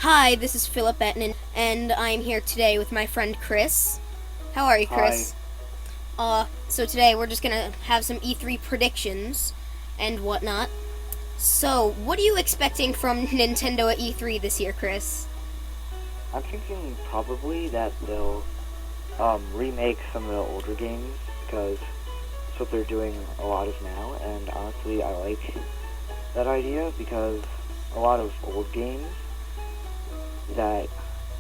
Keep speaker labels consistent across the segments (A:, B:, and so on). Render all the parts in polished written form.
A: Hi, this is Philip Bettman, and I'm here today with my friend Chris. How are you, Chris? So today we're just gonna have some E3 predictions and whatnot. So, what are you expecting from Nintendo at E3 this year, Chris?
B: I'm thinking probably that they'll remake some of the older games because that's what they're doing a lot of now, and honestly I like that idea because a lot of old games that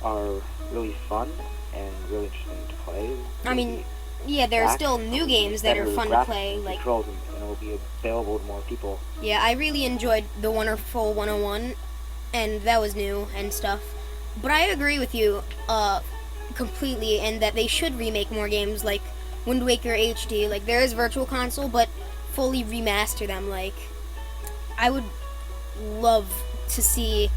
B: are really fun and really interesting to play.
A: I mean, yeah, there are still new games that are fun to play, like
B: controls, and it will be available to more people.
A: yeah, I really enjoyed the Wonderful 101, and that was new and stuff. But I agree with you, completely, in that they should remake more games like Wind Waker HD. Like, there is Virtual Console, but fully remaster them. Like, I would love to see,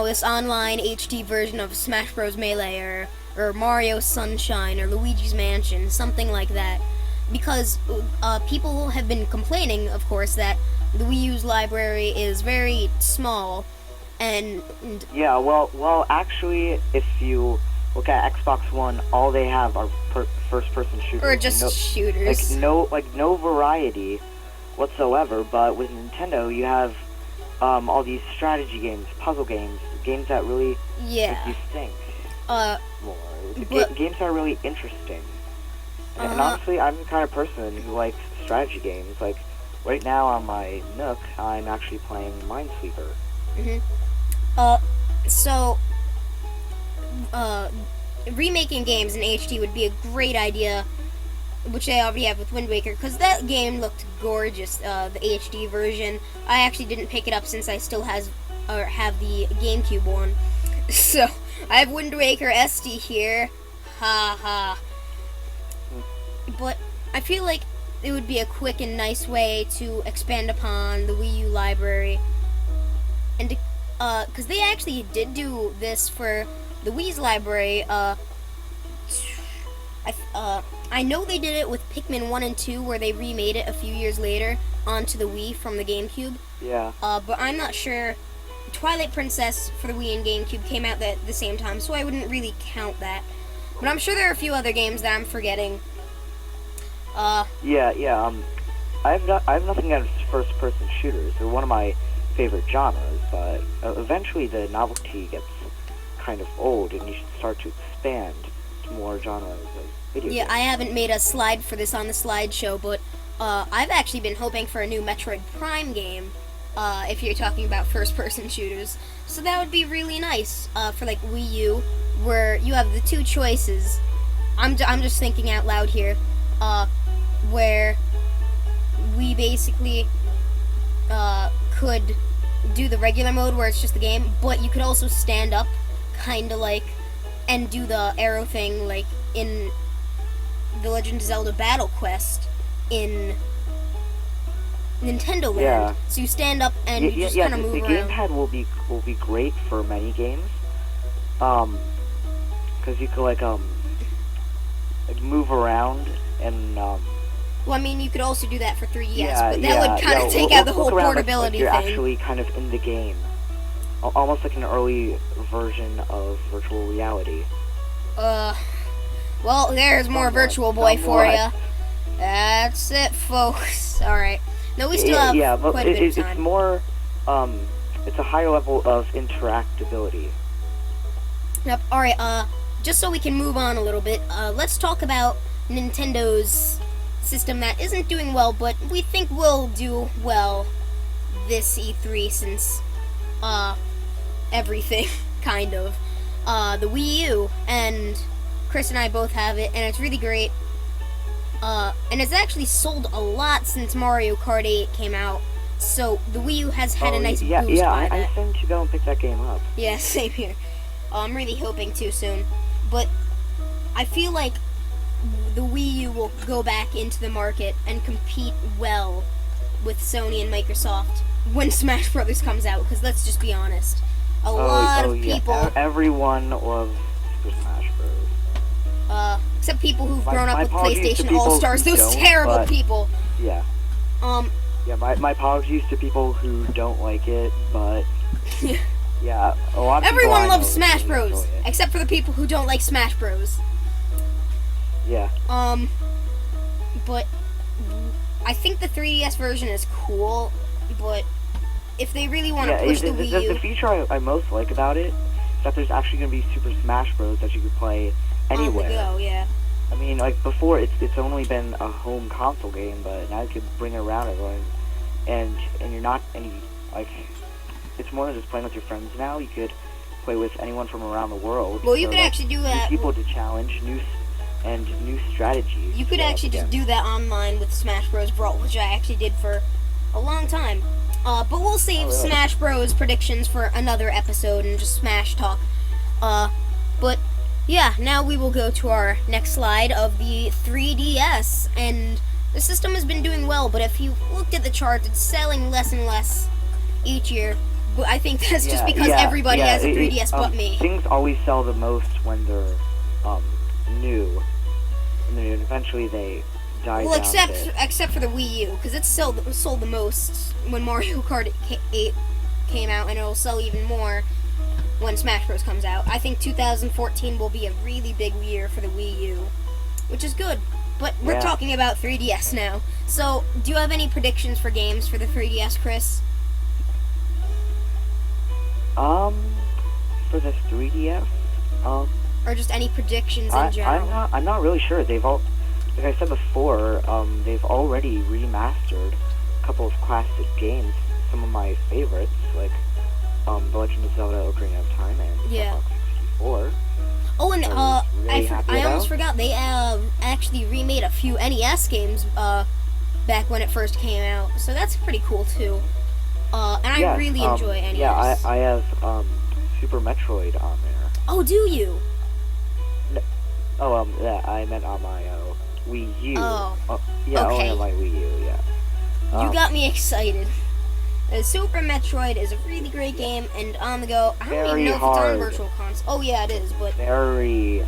A: this online HD version of Smash Bros. Melee or Mario Sunshine or Luigi's Mansion, something like that. Because people have been complaining, of course, that the Wii U's library is very small, and
B: yeah, well, actually, if you look at Xbox One, all they have are first-person shooters,
A: or just shooters.
B: No variety whatsoever. But with Nintendo, you have all these strategy games, puzzle games, games that really make you think more. Games that are really interesting. And honestly, I'm the kind of person who likes strategy games. Like, right now on my Nook, I'm actually playing Minesweeper.
A: So, remaking games in HD would be a great idea, which they already have with Wind Waker, because that game looked gorgeous, the HD version. I actually didn't pick it up since I still have the GameCube one. So, I have Wind Waker SD here. Ha ha. But I feel like it would be a quick and nice way to expand upon the Wii U library. And because they actually did do this for the Wii's library. I know they did it with Pikmin 1 and 2, where they remade it a few years later onto the Wii from the GameCube.
B: Yeah.
A: But I'm not sure. Twilight Princess for the Wii and GameCube came out at the same time, so I wouldn't really count that. But I'm sure there are a few other games that I'm forgetting.
B: Yeah. I have nothing against first-person shooters. They're one of my favorite genres, but eventually the novelty gets kind of old, and you should start to expand to more genres of video games.
A: I haven't made a slide for this on the slideshow, but I've actually been hoping for a new Metroid Prime game, if you're talking about first-person shooters. So that would be really nice for like Wii U, where you have the two choices. I'm just thinking out loud here, where we basically could do the regular mode where it's just the game, but you could also stand up, kind of like, and do the arrow thing like in The Legend of Zelda Battle Quest in Nintendo Land.
B: Yeah.
A: So you stand up and you just kind of move
B: around. The gamepad will be great for many games, because you could like move around and
A: Well, I mean, you could also do that for 3DS, but that would kind of take out the whole portability
B: you're
A: thing.
B: You're actually kind of in the game. Almost like an early version of virtual reality.
A: Well, there's more Virtual Boy for you. That's it, folks. Alright. No, we still have quite a bit of time.
B: It's more, it's a higher level of interactability.
A: Yep, alright, just so we can move on a little bit, let's talk about Nintendo's system that isn't doing well, but we think will do well this E3 since, everything, kind of. The Wii U, and Chris and I both have it, and it's really great. And it's actually sold a lot since Mario Kart 8 came out, so the Wii U has had a nice boost by that.
B: I think to go and pick that game up.
A: Yeah, same here. I'm really hoping to soon, but I feel like the Wii U will go back into the market and compete well with Sony and Microsoft when Smash Brothers comes out, because let's just be honest. A lot of people...
B: Everyone loves Super Smash Bros.
A: Except people who've grown up with PlayStation All-Stars, those terrible people.
B: Yeah. My apologies to people who don't like it, but Yeah, a lot of
A: everyone
B: people I
A: loves
B: know
A: Smash
B: really
A: Bros.
B: enjoy it.
A: Except for the people who don't like Smash Bros.
B: Yeah.
A: But I think the 3DS version is cool, but if they really want to push the Wii U...
B: The feature I most like about it is that there's actually going to be Super Smash Bros. That you could play anywhere.
A: On the go, yeah.
B: I mean, like, before, it's only been a home console game, but now you can bring it around everyone, and you're not like, it's more than just playing with your friends now. You could play with anyone from around the world.
A: Well, you could actually do that.
B: New people to challenge, new strategies.
A: You could actually just do that online with Smash Bros. Brawl, which I actually did for a long time. But we'll save Smash Bros. Predictions for another episode and just Smash talk. But yeah, now we will go to our next slide of the 3DS. And the system has been doing well, but if you looked at the charts, it's selling less and less each year. But I think that's just because everybody has a 3DS but me.
B: Things always sell the most when they're new, and then eventually they die down.
A: Except for the Wii U, because it's sold the most when Mario Kart 8 came out, and it'll sell even more when Smash Bros. Comes out. I think 2014 will be a really big year for the Wii U, which is good. But we're talking about 3DS now. So, do you have any predictions for games for the 3DS, Chris?
B: For the 3DS,
A: or just any predictions in general?
B: I'm not really sure. They've all, like I said before, they've already remastered a couple of classic games. Some of my favorites, like The Legend of Zelda: Ocarina of Time and Star Fox 64.
A: Oh, and I almost forgot. They actually remade a few NES games back when it first came out, so that's pretty cool too. And I really enjoy NES.
B: Yeah, I have Super Metroid on there.
A: Oh, do you?
B: No, yeah, I meant on my Wii U.
A: Okay.
B: Only on my Wii U, yeah.
A: You got me excited. Super Metroid is a really great game, and on the go. I don't even know if it's on Virtual Console. Oh yeah, it is, but
B: very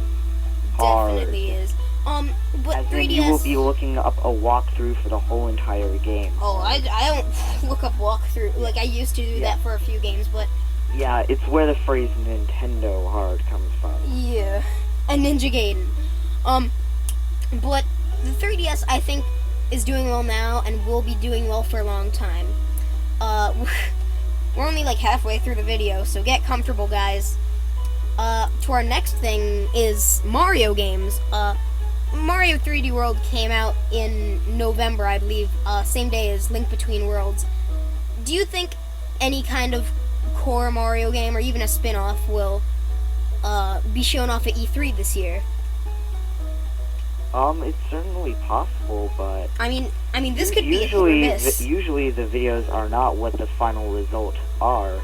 B: hard.
A: Definitely is. But
B: As
A: 3DS.
B: You will be looking up a walkthrough for the whole entire game.
A: Oh, I don't look up walkthrough like I used to do that for a few games, but.
B: Yeah, it's where the phrase Nintendo hard comes from.
A: Yeah, and Ninja Gaiden. But the 3DS I think is doing well now and will be doing well for a long time. We're only like halfway through the video, so get comfortable, guys. To our next thing is Mario games. Mario 3D World came out in November, I believe, same day as Link Between Worlds. Do you think any kind of core Mario game or even a spin-off will be shown off at E3 this year?
B: It's certainly possible, but
A: I mean, this could be a hit or miss.
B: Usually, the videos are not what the final result are,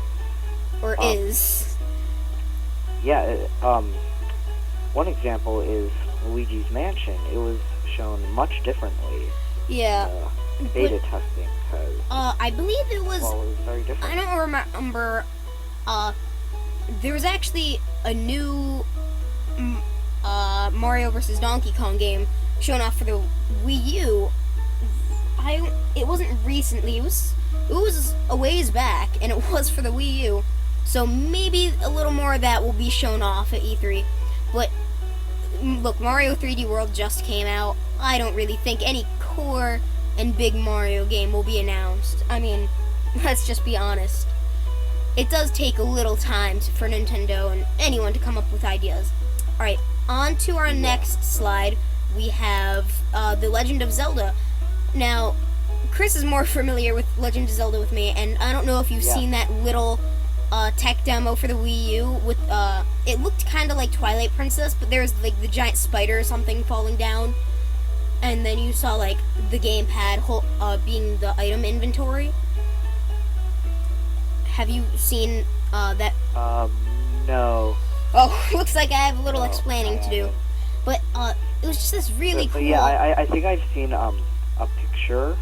A: or is.
B: Yeah. One example is Luigi's Mansion. It was shown much differently.
A: Yeah.
B: Beta testing, because
A: I believe it was.
B: Well, it was very different.
A: I don't remember. There was actually a new Mario vs. Donkey Kong game shown off for the Wii U. It wasn't recently. It was a ways back, and it was for the Wii U. So maybe a little more of that will be shown off at E3. But look, Mario 3D World just came out. I don't really think any core and big Mario game will be announced. I mean, let's just be honest. It does take a little time for Nintendo and anyone to come up with ideas. Alright, on to our next slide. We have The Legend of Zelda. Now, Chris is more familiar with Legend of Zelda with me, and I don't know if you've seen that little tech demo for the Wii U with it looked kind of like Twilight Princess, but there's like the giant spider or something falling down, and then you saw like the gamepad being the item inventory. Have you seen that?
B: No.
A: Oh, looks like I have a little explaining to do, but it was just this really cool.
B: But yeah, I think I've seen a picture.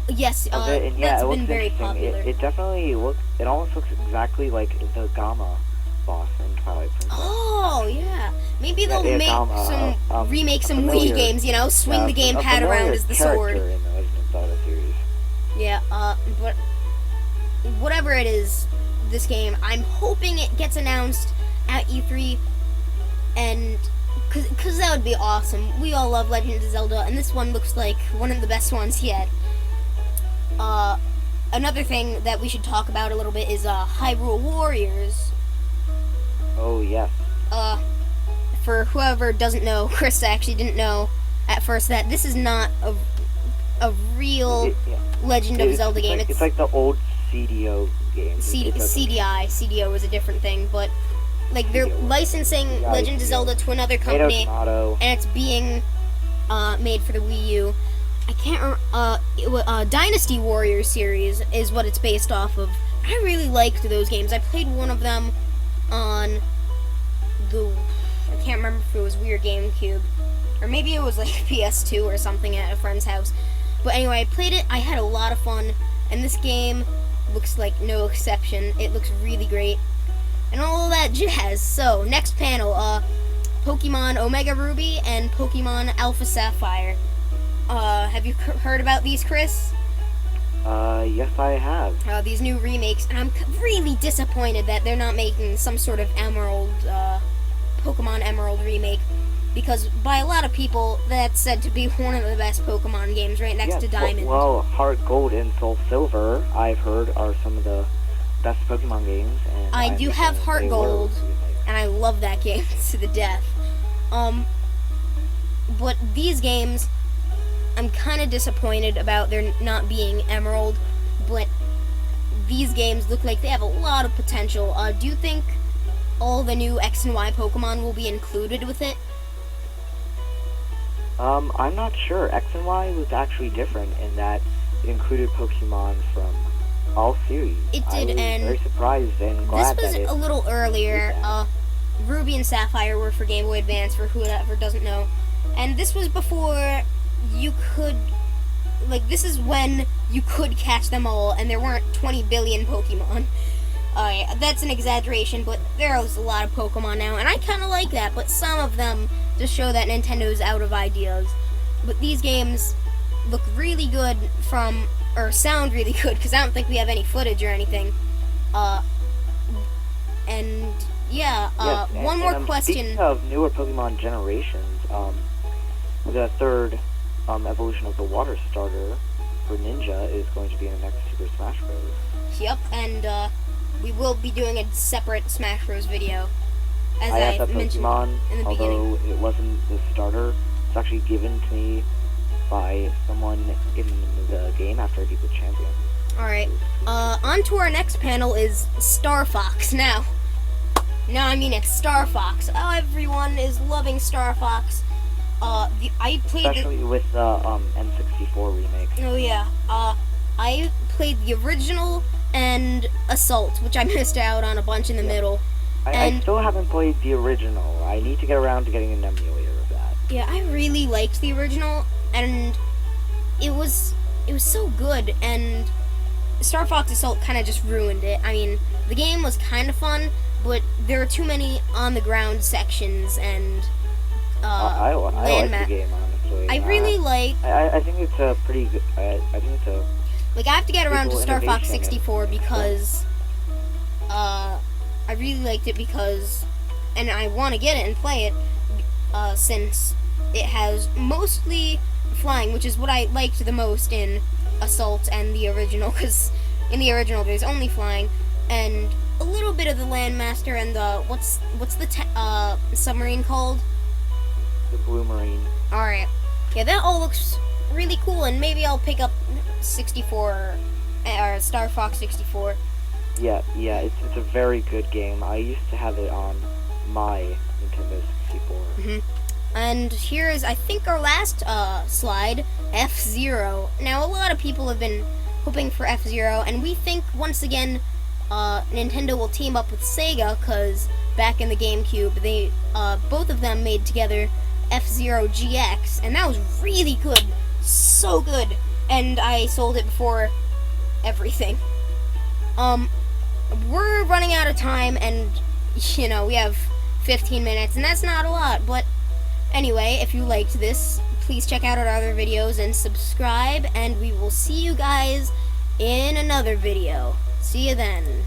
A: Yes,
B: of it, and
A: that's
B: it
A: been very popular.
B: It definitely it almost looks exactly like the Gamma boss in Twilight Princess.
A: Oh yeah, maybe they'll remake some Wii games. You know, swing the gamepad around as the sword.
B: In the Legend of Zelda series.
A: Yeah, but whatever it is, this game. I'm hoping it gets announced at E3, and because that would be awesome. We all love Legend of Zelda, and this one looks like one of the best ones yet. Another thing that we should talk about a little bit is Hyrule Warriors.
B: Oh, yes.
A: For whoever doesn't know, Chris actually didn't know at first that this is not a real Legend of Zelda game.
B: It's like the old CDO game.
A: CDI. CDO is a different thing, but like they're licensing Legend of Zelda to another company, and it's being made for the Wii U. I can't remember. Dynasty Warriors series is what it's based off of. I really liked those games. I played one of them on I can't remember if it was Wii or GameCube, or maybe it was like PS2 or something at a friend's house. But anyway, I played it. I had a lot of fun, and this game looks like no exception. It looks really great, and all that jazz. So next panel, Pokemon Omega Ruby and Pokemon Alpha Sapphire. Have you heard about these, Chris?
B: Yes, I have.
A: These new remakes, and I'm really disappointed that they're not making some sort of Emerald, Pokemon Emerald remake, because by a lot of people, that's said to be one of the best Pokemon games, right next to Diamond.
B: Well, Heart Gold and Soul Silver, I've heard, are some of the best Pokemon games. And
A: I do have Heart Gold, and I love that game to the death. But these games, I'm kind of disappointed about there not being Emerald, but these games look like they have a lot of potential. Do you think all the new X and Y Pokemon will be included with it?
B: I'm not sure. X and Y was actually different in that it included Pokemon from all series.
A: It did, and
B: very surprised and glad
A: this was a little earlier. Ruby and Sapphire were for Game Boy Advance, for whoever doesn't know, and this was before you could, like, this is when you could catch them all, and there weren't 20 billion Pokemon. That's an exaggeration, but there's a lot of Pokemon now, and I kind of like that, but some of them just show that Nintendo's out of ideas. But these games look really good or sound really good, because I don't think we have any footage or anything. And, yeah,
B: yes,
A: one more question.
B: Speaking of newer Pokemon generations, the third evolution of the Water Starter for Ninja is going to be in the next Super Smash Bros.
A: Yep, and we will be doing a separate Smash Bros. Video, as I mentioned
B: Pokemon,
A: in the
B: although
A: beginning.
B: it wasn't the starter. It's actually given to me by someone in the game after I beat the champion.
A: Alright, on to our next panel is Star Fox. Now, I mean it's Star Fox. Oh, everyone is loving Star Fox. I played
B: especially with the N64 remake.
A: Oh yeah. I played the original and Assault, which I missed out on a bunch in the middle.
B: I still haven't played the original. I need to get around to getting an emulator of that.
A: Yeah, I really liked the original, and it was so good, and Star Fox Assault kind of just ruined it. I mean, the game was kind of fun, but there were too many on-the-ground sections, and
B: I like the game, honestly.
A: I really like.
B: I think it's a pretty good. I think it's a.
A: Like, I have to get around to Star Fox 64 because I really liked it because, and I want to get it and play it since it has mostly flying, which is what I liked the most in Assault and the original. Because in the original there's only flying and a little bit of the Landmaster and the what's the submarine called?
B: The Blue Marine.
A: Alright. Yeah, that all looks really cool, and maybe I'll pick up 64, or Star Fox 64.
B: Yeah, it's a very good game. I used to have it on my Nintendo 64.
A: Mm-hmm. And here is, I think, our last slide, F-Zero. Now, a lot of people have been hoping for F-Zero, and we think, once again, Nintendo will team up with Sega, because back in the GameCube, they both of them made together F-Zero GX, and that was really good. So good. And I sold it before everything. We're running out of time, and, you know, we have 15 minutes, and that's not a lot, but anyway, if you liked this, please check out our other videos and subscribe, and we will see you guys in another video. See you then.